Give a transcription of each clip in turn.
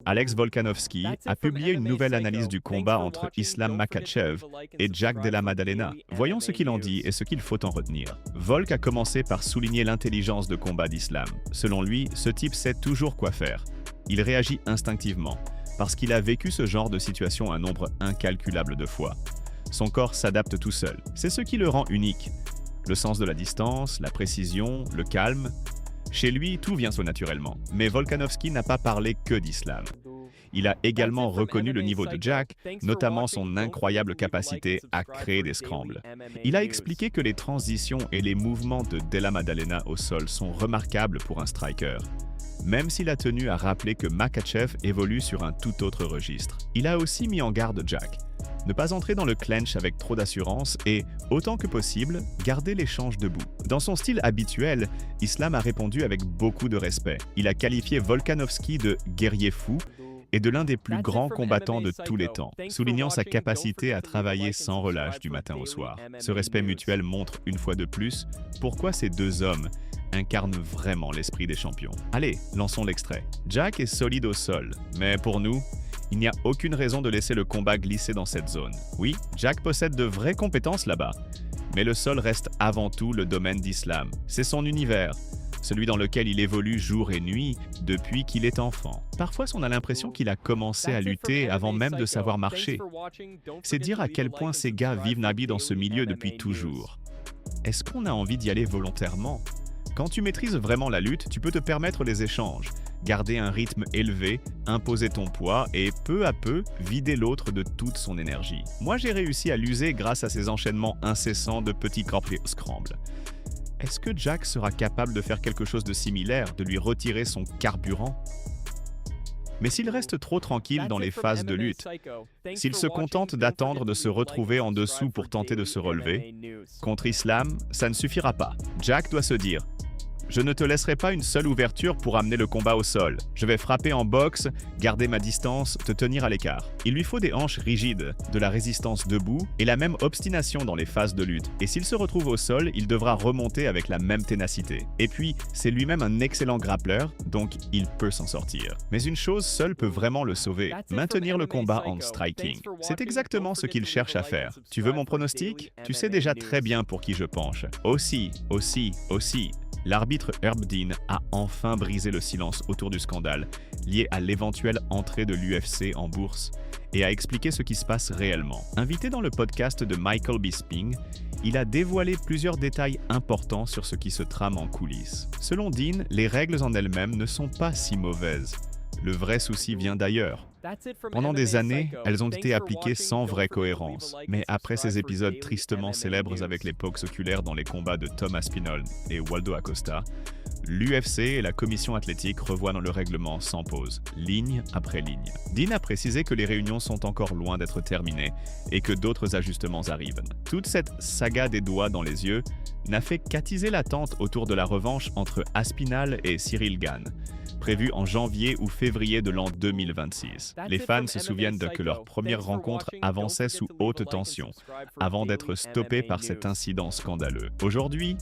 Alex Volkanovski a publié une nouvelle analyse du combat entre Islam Makhachev et Jack Della Maddalena. Voyons ce qu'il en dit et ce qu'il faut en retenir. Volk a commencé par souligner l'intelligence de combat d'Islam. Selon lui, ce type sait toujours quoi faire. Il réagit instinctivement, parce qu'il a vécu ce genre de situation un nombre incalculable de fois. Son corps s'adapte tout seul. C'est ce qui le rend unique. Le sens de la distance, la précision, le calme. Chez lui, tout vient so naturellement. Mais Volkanovski n'a pas parlé que d'islam. Il a également reconnu le niveau de Jack, notamment son incroyable capacité à créer des scrambles. Il a expliqué que les transitions et les mouvements de Della Maddalena au sol sont remarquables pour un striker. Même s'il a tenu à rappeler que Makhachev évolue sur un tout autre registre. Il a aussi mis en garde Jack. Ne pas entrer dans le clinch avec trop d'assurance et, autant que possible, garder l'échange debout. Dans son style habituel, Islam a répondu avec beaucoup de respect. Il a qualifié Volkanovski de guerrier fou et de l'un des plus grands combattants de tous les temps, soulignant sa capacité à travailler sans relâche du matin au soir. Ce respect mutuel montre une fois de plus pourquoi ces deux hommes incarnent vraiment l'esprit des champions. Allez, lançons l'extrait. Jack est solide au sol, mais pour nous, il n'y a aucune raison de laisser le combat glisser dans cette zone. Oui, Jack possède de vraies compétences là-bas, mais le sol reste avant tout le domaine d'Islam. C'est son univers, celui dans lequel il évolue jour et nuit depuis qu'il est enfant. Parfois, on a l'impression qu'il a commencé à lutter avant même de savoir marcher. C'est dire à quel point ces gars vivent nabis dans ce milieu depuis toujours. Est-ce qu'on a envie d'y aller volontairement? Quand tu maîtrises vraiment la lutte, tu peux te permettre les échanges, garder un rythme élevé, imposer ton poids et peu à peu vider l'autre de toute son énergie. Moi, j'ai réussi à l'user grâce à ces enchaînements incessants de petits scrambles. Est-ce que Jack sera capable de faire quelque chose de similaire, de lui retirer son carburant? Mais s'il reste trop tranquille dans les phases de lutte, s'il se contente d'attendre de se retrouver en dessous pour tenter de se relever, contre Islam, ça ne suffira pas. Jack doit se dire: je ne te laisserai pas une seule ouverture pour amener le combat au sol. Je vais frapper en boxe, garder ma distance, te tenir à l'écart. Il lui faut des hanches rigides, de la résistance debout et la même obstination dans les phases de lutte. Et s'il se retrouve au sol, il devra remonter avec la même ténacité. Et puis, c'est lui-même un excellent grappleur, donc il peut s'en sortir. Mais une chose seule peut vraiment le sauver, maintenir le combat en striking. C'est exactement ce qu'il cherche à faire. Tu veux mon pronostic? Tu sais déjà très bien pour qui je penche. Aussi. L'arbitre Herb Dean a enfin brisé le silence autour du scandale lié à l'éventuelle entrée de l'UFC en bourse et a expliqué ce qui se passe réellement. Invité dans le podcast de Michael Bisping, il a dévoilé plusieurs détails importants sur ce qui se trame en coulisses. Selon Dean, les règles en elles-mêmes ne sont pas si mauvaises. Le vrai souci vient d'ailleurs. Pendant des années, elles ont été appliquées sans vraie cohérence. Mais après ces épisodes tristement célèbres avec les pokes oculaires dans les combats de Tom Aspinall et Waldo Acosta, l'UFC et la commission athlétique revoient dans le règlement sans pause, ligne après ligne. Dean a précisé que les réunions sont encore loin d'être terminées et que d'autres ajustements arrivent. Toute cette saga des doigts dans les yeux n'a fait qu'attiser l'attente autour de la revanche entre Aspinall et Cyril Gane, prévu en janvier ou février de l'an 2026. Les fans se souviennent que leur première rencontre avançait sous haute tension, avant d'être stoppée par cet incident scandaleux. Aujourd'hui,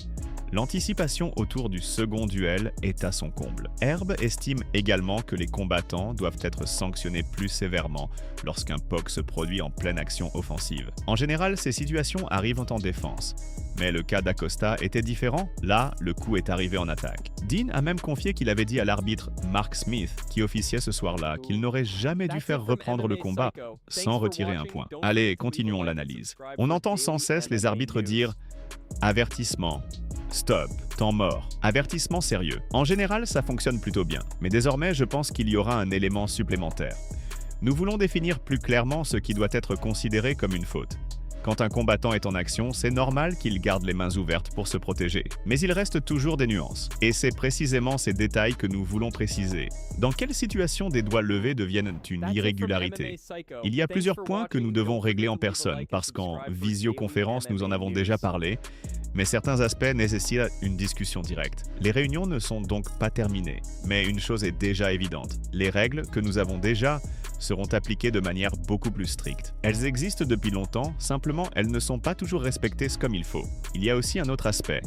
l'anticipation autour du second duel est à son comble. Herb estime également que les combattants doivent être sanctionnés plus sévèrement lorsqu'un POC se produit en pleine action offensive. En général, ces situations arrivent en défense. Mais le cas d'Acosta était différent. Là, le coup est arrivé en attaque. Dean a même confié qu'il avait dit à l'arbitre Mark Smith, qui officiait ce soir-là, qu'il n'aurait jamais dû faire reprendre le combat sans retirer un point. Allez, continuons l'analyse. On entend sans cesse les arbitres dire « avertissement ». Stop, temps mort, avertissement sérieux. En général, ça fonctionne plutôt bien, mais désormais, je pense qu'il y aura un élément supplémentaire. Nous voulons définir plus clairement ce qui doit être considéré comme une faute. Quand un combattant est en action, c'est normal qu'il garde les mains ouvertes pour se protéger. Mais il reste toujours des nuances. Et c'est précisément ces détails que nous voulons préciser. Dans quelle situation des doigts levés deviennent une irrégularité? Il y a plusieurs points que nous devons régler en personne, parce qu'en visioconférence, nous en avons déjà parlé, mais certains aspects nécessitent une discussion directe. Les réunions ne sont donc pas terminées, mais une chose est déjà évidente. Les règles que nous avons déjà seront appliquées de manière beaucoup plus stricte. Elles existent depuis longtemps, simplement elles ne sont pas toujours respectées comme il faut. Il y a aussi un autre aspect.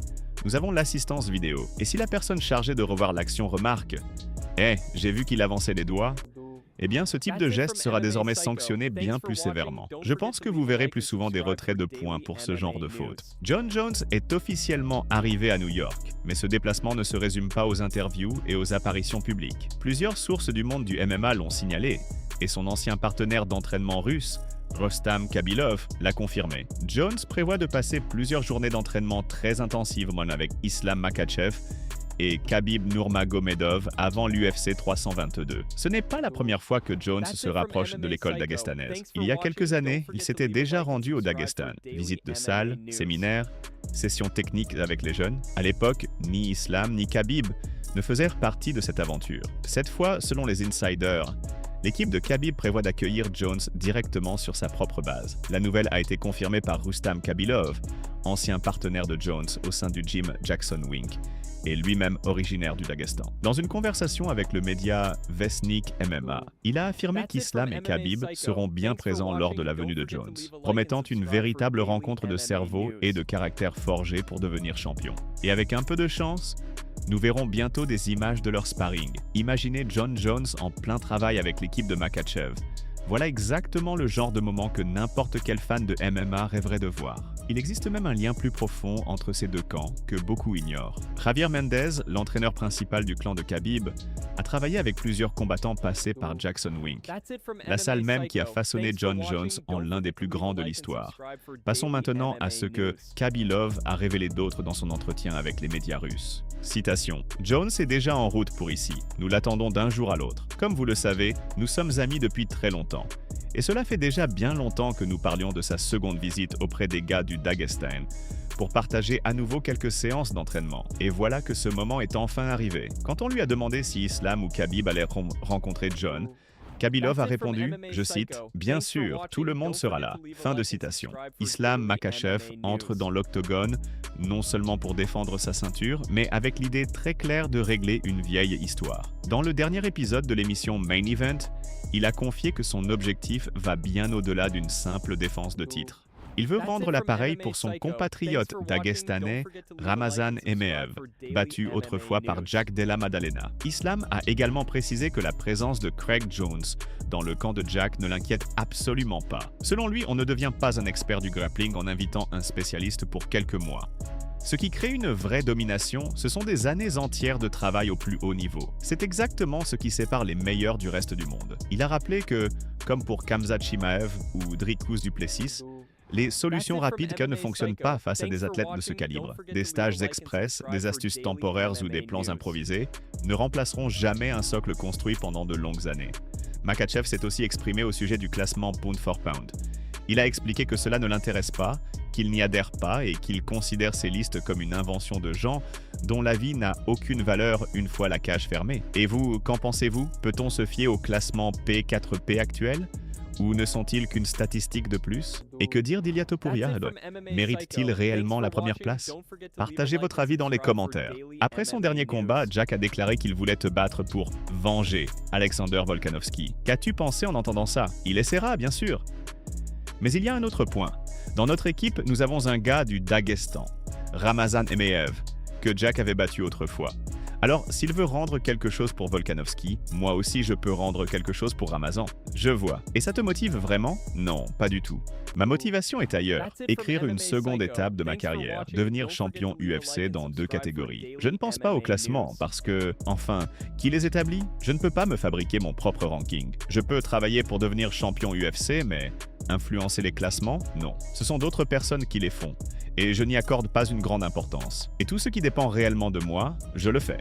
Nous avons l'assistance vidéo. Et si la personne chargée de revoir l'action remarque « j'ai vu qu'il avançait les doigts », Eh bien, ce type de geste sera désormais sanctionné bien plus sévèrement. Je pense que vous verrez plus souvent des retraits de points pour ce genre de faute. Jon Jones est officiellement arrivé à New York, mais ce déplacement ne se résume pas aux interviews et aux apparitions publiques. Plusieurs sources du monde du MMA l'ont signalé, et son ancien partenaire d'entraînement russe, Rostam Khabilov, l'a confirmé. Jones prévoit de passer plusieurs journées d'entraînement très intensives avec Islam Makhachev et Khabib Nurmagomedov avant l'UFC 322. Ce n'est pas la première fois que Jones se rapproche de l'école dagestanaise. Il y a quelques années, il s'était déjà rendu au Daghestan. Visite de salle, séminaires, sessions techniques avec les jeunes. À l'époque, ni Islam ni Khabib ne faisaient partie de cette aventure. Cette fois, selon les insiders, l'équipe de Khabib prévoit d'accueillir Jones directement sur sa propre base. La nouvelle a été confirmée par Rustam Khabilov, ancien partenaire de Jones au sein du gym Jackson Wink, et lui-même originaire du Daghestan. Dans une conversation avec le média Vestnik MMA, il a affirmé qu'Islam et Khabib seront bien présents lors de la venue de Jones, promettant une véritable rencontre de cerveau et de caractère forgé pour devenir champion. Et avec un peu de chance, nous verrons bientôt des images de leur sparring. Imaginez Jon Jones en plein travail avec l'équipe de Makhachev. Voilà exactement le genre de moment que n'importe quel fan de MMA rêverait de voir. Il existe même un lien plus profond entre ces deux camps que beaucoup ignorent. Javier Mendez, l'entraîneur principal du clan de Khabib, a travaillé avec plusieurs combattants passés par Jackson Wink, la salle même qui a façonné Jon Jones en l'un des plus grands de l'histoire. Passons maintenant à ce que Khabilov a révélé d'autre dans son entretien avec les médias russes. Citation. « Jones est déjà en route pour ici. Nous l'attendons d'un jour à l'autre. Comme vous le savez, nous sommes amis depuis très longtemps. Et cela fait déjà bien longtemps que nous parlions de sa seconde visite auprès des gars du Daghestan pour partager à nouveau quelques séances d'entraînement. Et voilà que ce moment est enfin arrivé. Quand on lui a demandé si Islam ou Khabib allaient rencontrer Jon, Khabilov a répondu, je cite, « Bien sûr, tout le monde sera là. » Fin de citation. Islam Makhachev entre dans l'octogone, non seulement pour défendre sa ceinture, mais avec l'idée très claire de régler une vieille histoire. Dans le dernier épisode de l'émission Main Event, il a confié que son objectif va bien au-delà d'une simple défense de titre. Il veut rendre l'appareil pour son compatriote daguestanais Ramazan Emeev, battu autrefois par Jack Della Maddalena. Islam a également précisé que la présence de Craig Jones dans le camp de Jack ne l'inquiète absolument pas. Selon lui, on ne devient pas un expert du grappling en invitant un spécialiste pour quelques mois. Ce qui crée une vraie domination, ce sont des années entières de travail au plus haut niveau. C'est exactement ce qui sépare les meilleurs du reste du monde. Il a rappelé que, comme pour Khamzat Chimaev ou Dricus du Plessis, les solutions rapides ne fonctionnent pas face à des athlètes de ce calibre. Des stages express, des astuces temporaires ou des plans improvisés ne remplaceront jamais un socle construit pendant de longues années. Makhachev s'est aussi exprimé au sujet du classement pound for pound. Il a expliqué que cela ne l'intéresse pas, qu'il n'y adhère pas et qu'il considère ces listes comme une invention de gens dont l'avis n'a aucune valeur une fois la cage fermée. Et vous, qu'en pensez-vous? Peut-on se fier au classement P4P actuel? Ou ne sont-ils qu'une statistique de plus? Et que dire d'Ilia Topuria? Mérite-t-il réellement la première place? Partagez votre avis dans les commentaires. Après son dernier combat, Jack a déclaré qu'il voulait te battre pour venger Alexander Volkanovski. Qu'as-tu pensé en entendant ça? Il essaiera, bien sûr. Mais il y a un autre point. Dans notre équipe, nous avons un gars du Daghestan, Ramazan Emeev, que Jack avait battu autrefois. Alors, s'il veut rendre quelque chose pour Volkanovski, moi aussi je peux rendre quelque chose pour Ramazan. Je vois. Et ça te motive vraiment? Non, pas du tout. Ma motivation est ailleurs. Écrire une seconde étape de ma carrière, devenir champion UFC dans 2 catégories. Je ne pense pas au classement parce que, enfin, qui les établit? Je ne peux pas me fabriquer mon propre ranking. Je peux travailler pour devenir champion UFC, mais influencer les classements? Non. Ce sont d'autres personnes qui les font. Et je n'y accorde pas une grande importance. Et tout ce qui dépend réellement de moi, je le fais.